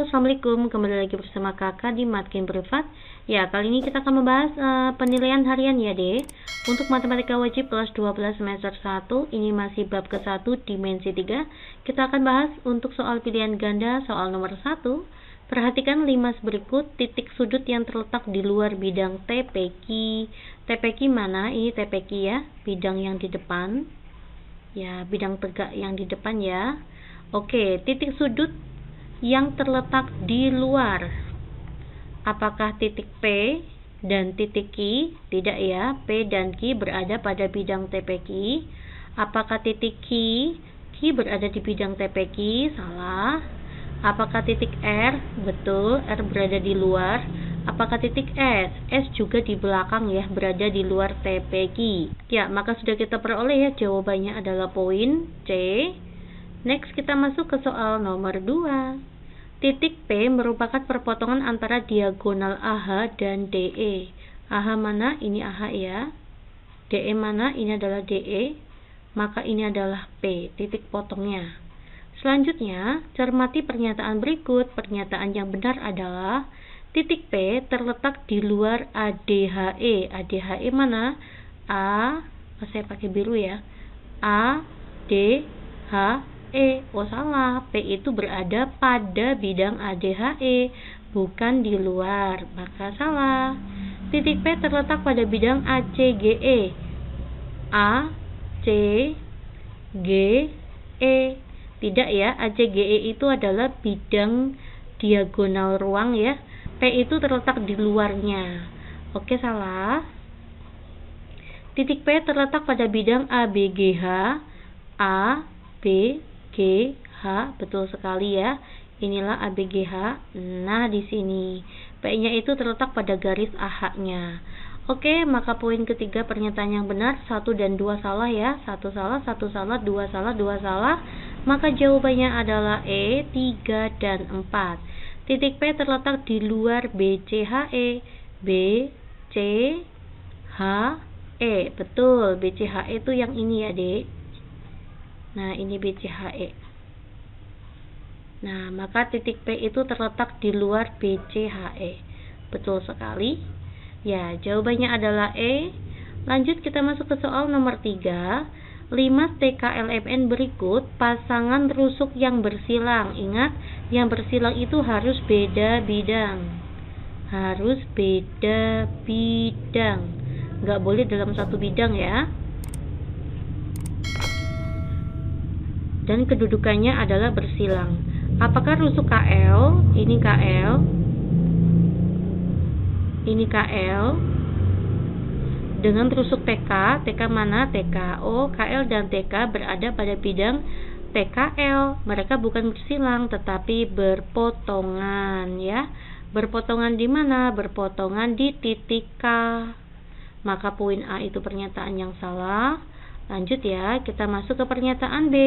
Assalamualaikum. Kembali lagi bersama kakak di Matkin Privat. Ya, kali ini kita akan membahas penilaian harian ya, Dek. Untuk matematika wajib kelas 12 semester 1, ini masih bab ke-1 dimensi 3. Kita akan bahas untuk soal pilihan ganda, soal nomor 1. Perhatikan 5 berikut titik sudut yang terletak di luar bidang TPQ. TPQ mana? Ini TPQ ya, bidang yang di depan. Ya, bidang tegak yang di depan ya. Oke, titik sudut yang terletak di luar. Apakah titik P dan titik Q? Tidak ya, P dan Q berada pada bidang TPQ. Apakah titik Q berada di bidang TPQ? Salah. Apakah titik R? Betul, R berada di luar. Apakah titik S? S juga di belakang ya, berada di luar TPQ. Ya, maka sudah kita peroleh ya, jawabannya adalah poin C. Next, kita masuk ke soal nomor 2. Titik P merupakan perpotongan antara diagonal AH dan DE. AH mana? Ini AH ya. DE mana? Ini adalah DE. Maka ini adalah P, titik potongnya. Selanjutnya, cermati pernyataan berikut. Pernyataan yang benar adalah titik P terletak di luar ADHE. ADHE mana? Saya pakai biru ya. A, D, H, Oh salah, P itu berada pada bidang ADHE, bukan di luar, maka salah. Titik P terletak pada bidang ACGE. A, C, G, E. Tidak ya, ACGE itu adalah bidang diagonal ruang ya. P itu terletak di luarnya. Oke, salah. Titik P terletak pada bidang ABGH. A, B, G, H, betul sekali ya. Inilah ABGH. Nah, di sini P-nya itu terletak pada garis AH-nya. Oke, maka poin ketiga pernyataan yang benar 1 dan 2 salah ya. 1 salah, 1 salah, 2 salah, 2 salah. Maka jawabannya adalah E, 3 dan 4. Titik P terletak di luar BCHE. B, C, H, E. Betul, BCHE itu yang ini ya, Dek. Nah, ini BCHE. Nah, maka titik P itu terletak di luar BCHE. Betul sekali. Ya, jawabannya adalah E. Lanjut kita masuk ke soal nomor 3. 5 TKLMN berikut pasangan rusuk yang bersilang. Ingat, yang bersilang itu harus beda bidang. Harus beda bidang. Nggak boleh dalam satu bidang ya. Dan kedudukannya adalah bersilang. Apakah rusuk KL? Ini KL. Ini KL. Dengan rusuk TK. TK mana? TK. Oh, KL dan TK berada pada bidang TKL. Mereka bukan bersilang, tetapi berpotongan ya. Berpotongan di mana? Berpotongan di titik K. Maka poin A itu pernyataan yang salah. Lanjut ya, kita masuk ke pernyataan B.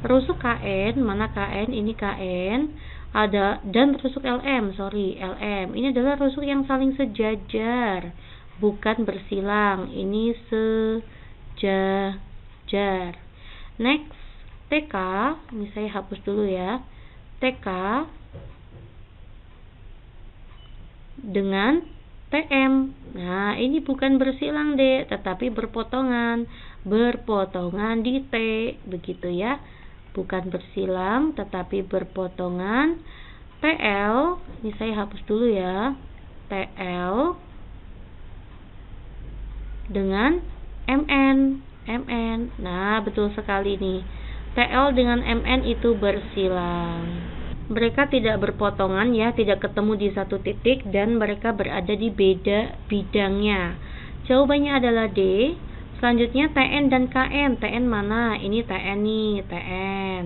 Rusuk KN, mana KN? Ini KN. Ada dan rusuk LM, LM. Ini adalah rusuk yang saling sejajar, bukan bersilang. Ini sejajar. Next, TK. Ini saya hapus dulu ya. TK dengan TM. Nah, ini bukan bersilang, Dek, tetapi berpotongan. Berpotongan di T, begitu ya. Bukan bersilang, tetapi berpotongan. TL, ini saya hapus dulu ya. TL dengan MN. Nah, betul sekali nih. TL dengan MN itu bersilang. Mereka tidak berpotongan ya, tidak ketemu di satu titik, dan mereka berada di beda bidangnya. Jawabannya adalah D. Selanjutnya TN dan KN. TN mana? Ini TN nih, TN.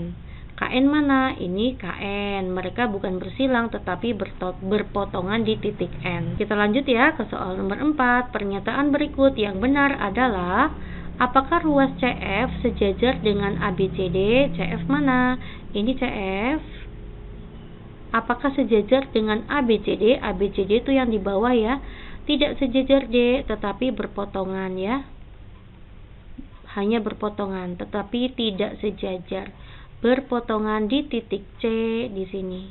KN mana? Ini KN. Mereka bukan bersilang, tetapi berpotongan di titik N. Kita lanjut ya ke soal nomor 4. Pernyataan berikut yang benar adalah apakah ruas CF sejajar dengan ABCD? CF mana? Ini CF. Apakah sejajar dengan ABCD? ABCD itu yang di bawah ya. Tidak sejajar D, tetapi berpotongan ya. Hanya berpotongan, tetapi tidak sejajar. Berpotongan di titik C di sini.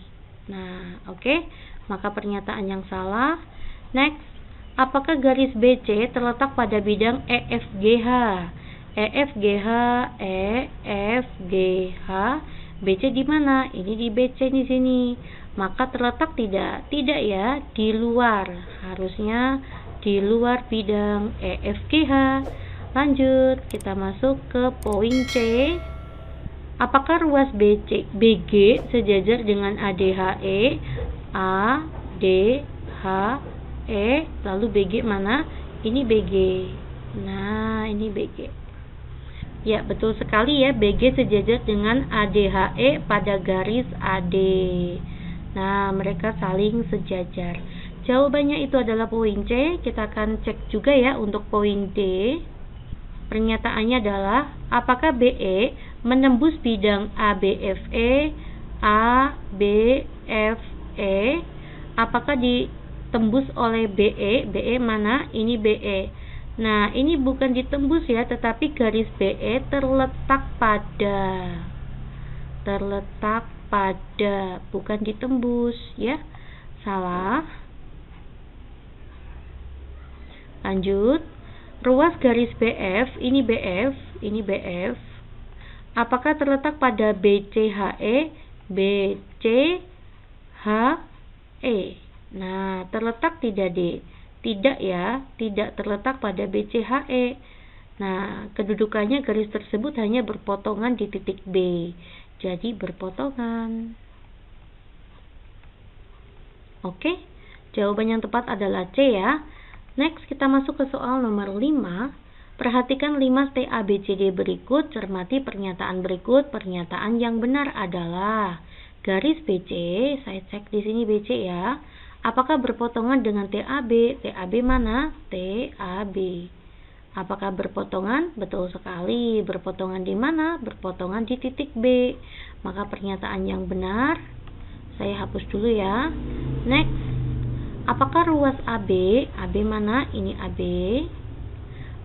Nah, oke. Maka pernyataan yang salah. Next, apakah garis BC terletak pada bidang EFGH? EFGH, EFGH, BC di mana? Ini di BC di sini. Maka terletak tidak? Tidak ya, di luar. Harusnya di luar bidang EFGH. Lanjut, kita masuk ke poin C. Apakah ruas BG sejajar dengan ADHE? A, D, H, E, lalu BG mana? Ini BG. Nah, ini BG. Ya, betul sekali ya, BG sejajar dengan ADHE pada garis AD. Nah, mereka saling sejajar. Jawabannya itu adalah poin C. Kita akan cek juga ya untuk poin D. Pernyataannya adalah, apakah BE menembus bidang ABFE? ABFE. Apakah ditembus oleh BE? BE mana? Ini BE. Nah, ini bukan ditembus ya, tetapi garis BE terletak pada, bukan ditembus ya. Salah. Lanjut. Ruas garis BF, ini BF, ini BF. Apakah terletak pada BCHE? BCHE. Nah, terletak tidak, D? Tidak ya, tidak terletak pada BCHE. Nah, kedudukannya garis tersebut hanya berpotongan di titik B. Jadi berpotongan. Oke, jawaban yang tepat adalah C ya. Next, kita masuk ke soal nomor 5. Perhatikan 5 TABCD berikut, cermati pernyataan berikut. Pernyataan yang benar adalah garis BC, saya cek di sini BC ya. Apakah berpotongan dengan TAB? TAB mana? TAB. Apakah berpotongan? Betul sekali. Berpotongan di mana? Berpotongan di titik B. Maka pernyataan yang benar, saya hapus dulu ya. Next. Apakah ruas AB, AB mana? Ini AB,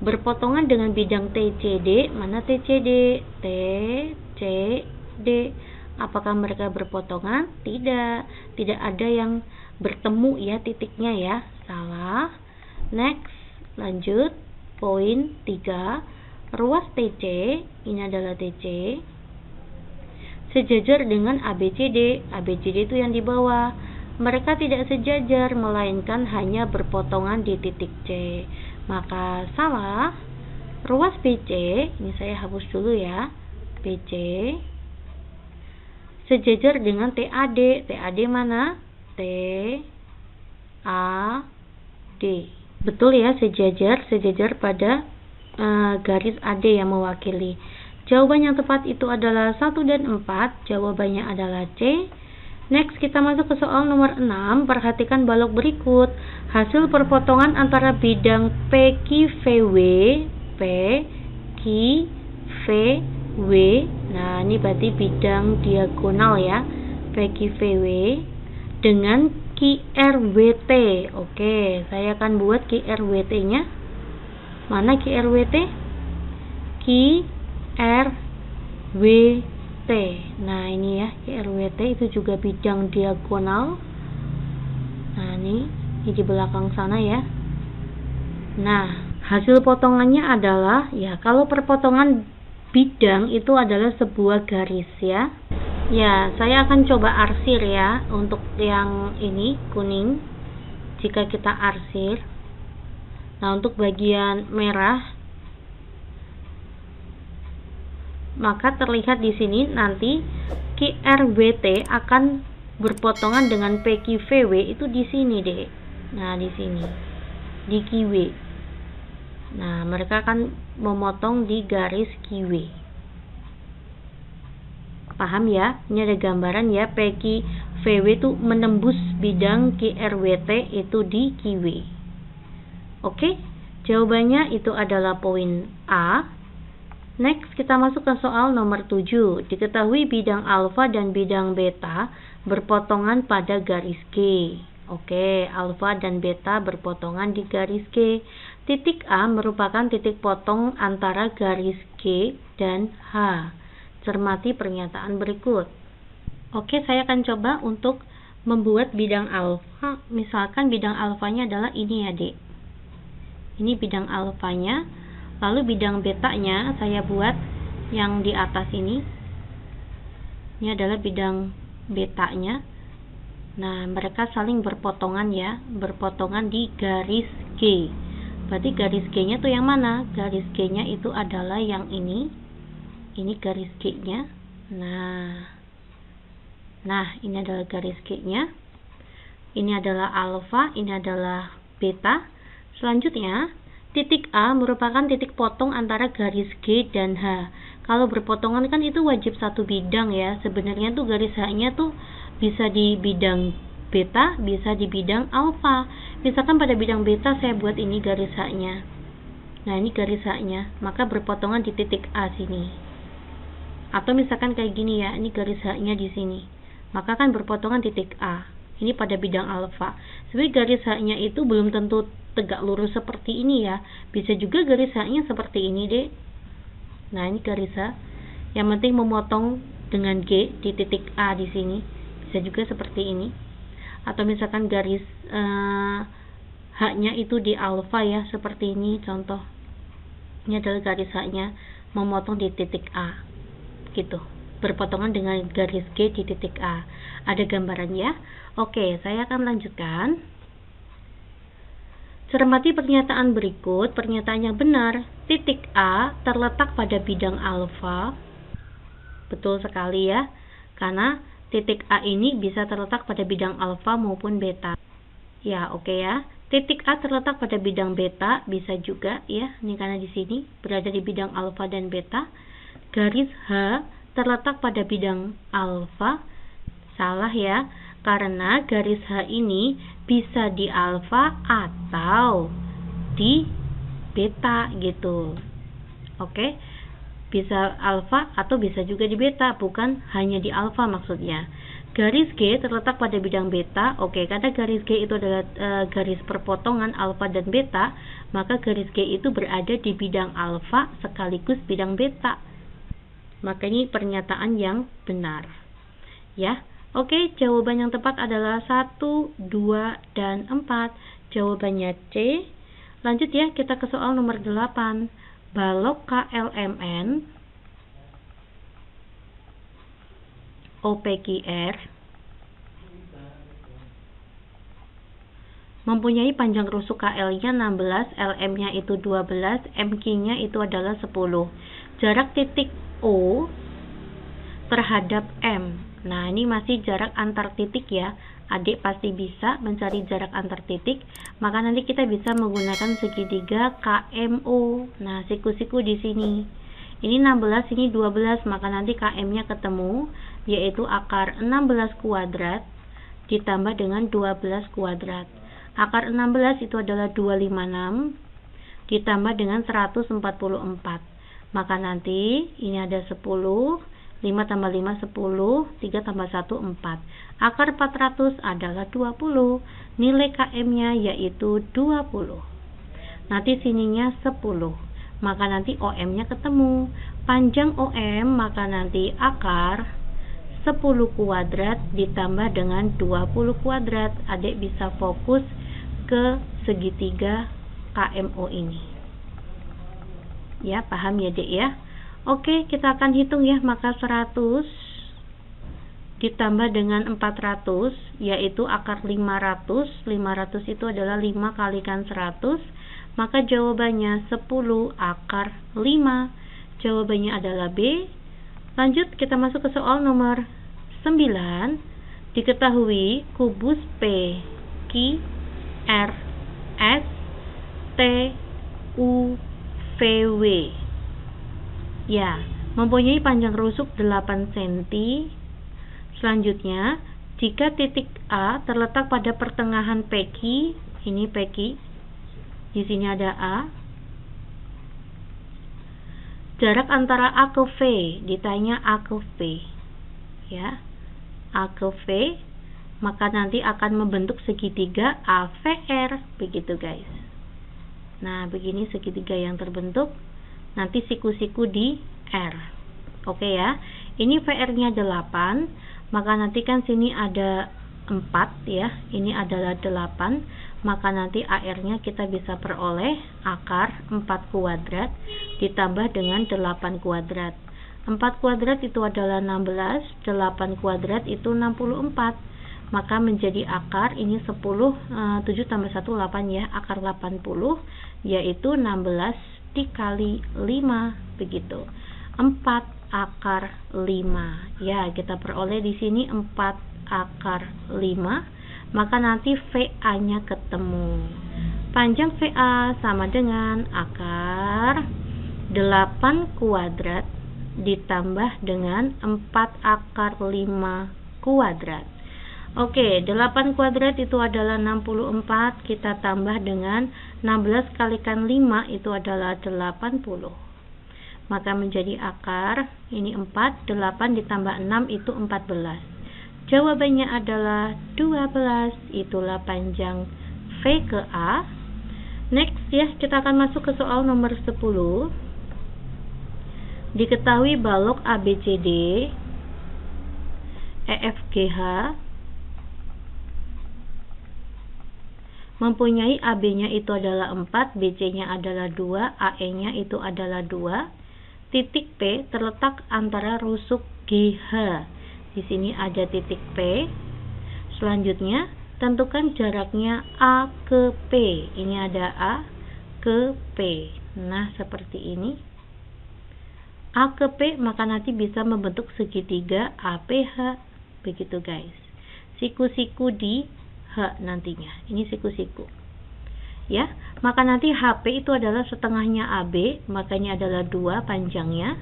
berpotongan dengan bidang TCD, mana TCD? TCD. Apakah mereka berpotongan? Tidak. Tidak ada yang bertemu ya titiknya ya. Salah. Next, lanjut. Poin 3. Ruas TC, ini adalah TC, sejajar dengan ABCD. ABCD itu yang di bawah. Mereka tidak sejajar, melainkan hanya berpotongan di titik C. Maka salah. Ruas BC, ini saya hapus dulu ya. BC sejajar dengan TAD. TAD mana? TAD. Betul ya, sejajar pada garis AD yang mewakili. Jawaban yang tepat itu adalah 1 dan 4. Jawabannya adalah C. Next, kita masuk ke soal nomor 6. Perhatikan balok berikut. Hasil perpotongan antara bidang PQVW, PQVW. Nah, ini berarti bidang diagonal ya. PQVW dengan QRWT. Oke, saya akan buat QRWT-nya. Mana QRWT? QRWT. Nah, ini ya, QRWT itu juga bidang diagonal. Nah, ini di belakang sana ya. Nah, hasil potongannya adalah ya, kalau perpotongan bidang itu adalah sebuah garis ya. Ya, saya akan coba arsir ya untuk yang ini kuning. Jika kita arsir. Nah, untuk bagian merah, maka terlihat di sini nanti QRWT akan berpotongan dengan PQVW itu di sini deh. Nah, di sini di QW. Nah, mereka akan memotong di garis QW. Paham ya? Ini ada gambaran ya, PQVW itu menembus bidang QRWT itu di QW. Oke, jawabannya itu adalah poin A. Next, kita masuk ke soal nomor 7. Diketahui bidang alfa dan bidang beta berpotongan pada garis G. Oke, alfa dan beta berpotongan di garis G. Titik A merupakan titik potong antara garis G dan H. Cermati pernyataan berikut. Oke, saya akan coba untuk membuat bidang alfa, misalkan bidang alfanya adalah ini ya dek, ini bidang alfanya, lalu bidang betanya saya buat yang di atas ini adalah bidang betanya. Nah, mereka saling berpotongan ya, berpotongan di garis G. Berarti garis G nya tuh yang mana? Garis G nya itu adalah yang ini garis G nya. Nah, ini adalah garis G nya, ini adalah alfa, ini adalah beta. Selanjutnya, titik A merupakan titik potong antara garis G dan H. Kalau berpotongan kan itu wajib satu bidang ya. Sebenarnya tuh garis H nya tuh bisa di bidang beta, bisa di bidang alfa. Misalkan pada bidang beta saya buat ini garis H nya. Nah, ini garis H nya, maka berpotongan di titik A sini. Atau misalkan kayak gini ya, ini garis H nya di sini, maka kan berpotongan titik A. Ini pada bidang alfa. Sebenarnya garis H nya itu belum tentu tegak lurus seperti ini ya. Bisa juga garis H nya seperti ini deh. Nah, ini garis H. Yang penting memotong dengan G di titik A di sini. Bisa juga seperti ini. Atau misalkan garis H nya itu di alfa ya, seperti ini contoh. Ini adalah garis H nya memotong di titik A. Gitu. Berpotongan dengan garis G di titik A. Ada gambaran ya? Oke, saya akan lanjutkan. Cermati pernyataan berikut. Pernyataan yang benar, titik A terletak pada bidang alfa. Betul sekali ya, karena titik A ini bisa terletak pada bidang alfa maupun beta. Ya, oke ya. Titik A terletak pada bidang beta, bisa juga ya. Ini karena di sini berada di bidang alfa dan beta. Garis H terletak pada bidang alfa. Salah ya, karena garis H ini bisa di alfa atau di beta gitu. Oke, bisa alfa atau bisa juga di beta, bukan hanya di alfa maksudnya. Garis G terletak pada bidang beta. Oke, karena garis G itu adalah garis perpotongan alfa dan beta, maka garis G itu berada di bidang alfa sekaligus bidang beta. Maka ini pernyataan yang benar ya. Oke, jawaban yang tepat adalah 1, 2, dan 4. Jawabannya C. Lanjut ya, kita ke soal nomor 8. Balok KLMN OPQR mempunyai panjang rusuk KL-nya 16, LM-nya itu 12, MQ-nya itu adalah 10. Jarak titik O terhadap M. Nah, ini masih jarak antar titik ya. Adik pasti bisa mencari jarak antar titik. Maka nanti kita bisa menggunakan segitiga KMO. Nah, siku-siku di sini. Ini 16, ini 12, maka nanti KM-nya ketemu, yaitu akar 16 kuadrat ditambah dengan 12 kuadrat. Akar 16 itu adalah 256 ditambah dengan 144. Maka nanti ini ada 10, 5 tambah 5 10, 3 tambah 1 4. Akar 400 adalah 20. Nilai KM-nya yaitu 20. Nanti sininya 10. Maka nanti OM-nya ketemu. Panjang OM, maka nanti akar 10 kuadrat ditambah dengan 20 kuadrat. Adik bisa fokus ke segitiga KMO ini. Ya, paham ya dek ya. Oke, kita akan hitung ya. Maka 100 ditambah dengan 400 yaitu akar 500. 500 itu adalah 5 kalikan 100. Maka jawabannya 10 akar 5. Jawabannya adalah B. Lanjut, kita masuk ke soal nomor 9. Diketahui kubus P, Q, R, S, T, U, VW ya, mempunyai panjang rusuk 8 cm. Selanjutnya, jika titik A terletak pada pertengahan PQ, ini PQ, di sini ada A, jarak antara A ke V, ditanya A ke V ya, A ke V, maka nanti akan membentuk segitiga AVR, begitu guys. Nah, begini segitiga yang terbentuk. Nanti siku-siku di R. Oke ya. Ini VR-nya 8. Maka nanti kan sini ada 4 ya, ini adalah 8, maka nanti AR-nya kita bisa peroleh akar 4 kuadrat ditambah dengan 8 kuadrat. 4 kuadrat itu adalah 16, 8 kuadrat itu 64. Maka menjadi akar ini 10, 7 tambah 1 8 ya, akar 80 yaitu 16 dikali 5 begitu. 4 akar 5. Ya, kita peroleh di sini 4 akar 5, maka nanti VA-nya ketemu. Panjang VA sama dengan akar 8 kuadrat ditambah dengan 4 akar 5 kuadrat. Oke, 8 kuadrat itu adalah 64, kita tambah dengan 16 kalikan 5 itu adalah 80. Maka menjadi akar, ini 4, 8 ditambah 6 itu 14. Jawabannya adalah 12, itulah panjang V ke A. Next ya, kita akan masuk ke soal nomor 10. Diketahui balok ABCD, EFGH mempunyai AB-nya itu adalah 4, BC-nya adalah 2, AE-nya itu adalah 2. Titik P terletak antara rusuk GH. Di sini ada titik P. Selanjutnya, tentukan jaraknya A ke P. Ini ada A ke P. Nah, seperti ini. A ke P, maka nanti bisa membentuk segitiga APH. Begitu guys. Siku-siku di H nantinya. Ini siku-siku. Ya, maka nanti HP itu adalah setengahnya AB, makanya adalah 2 panjangnya.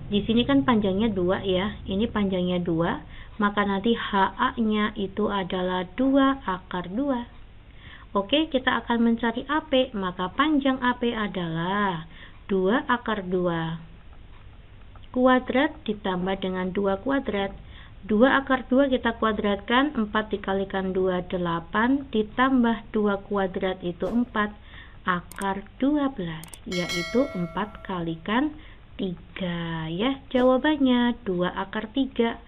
Di sini kan panjangnya 2 ya, ini panjangnya 2, maka nanti HA-nya itu adalah 2 akar 2. Oke, kita akan mencari AP, maka panjang AP adalah 2 akar 2 kuadrat ditambah dengan 2 kuadrat. 2 akar 2 kita kuadratkan, 4 dikalikan 2, 8, ditambah 2 kuadrat itu 4, akar 12, yaitu 4 kalikan 3 ya, jawabannya 2 akar 3.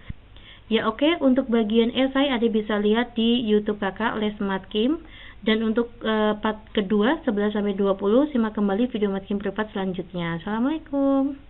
Ya oke, untuk bagian esai Ade bisa lihat di YouTube kakak Les Matkim, dan untuk part kedua 11-20 simak kembali video Matkim privat selanjutnya. Assalamualaikum.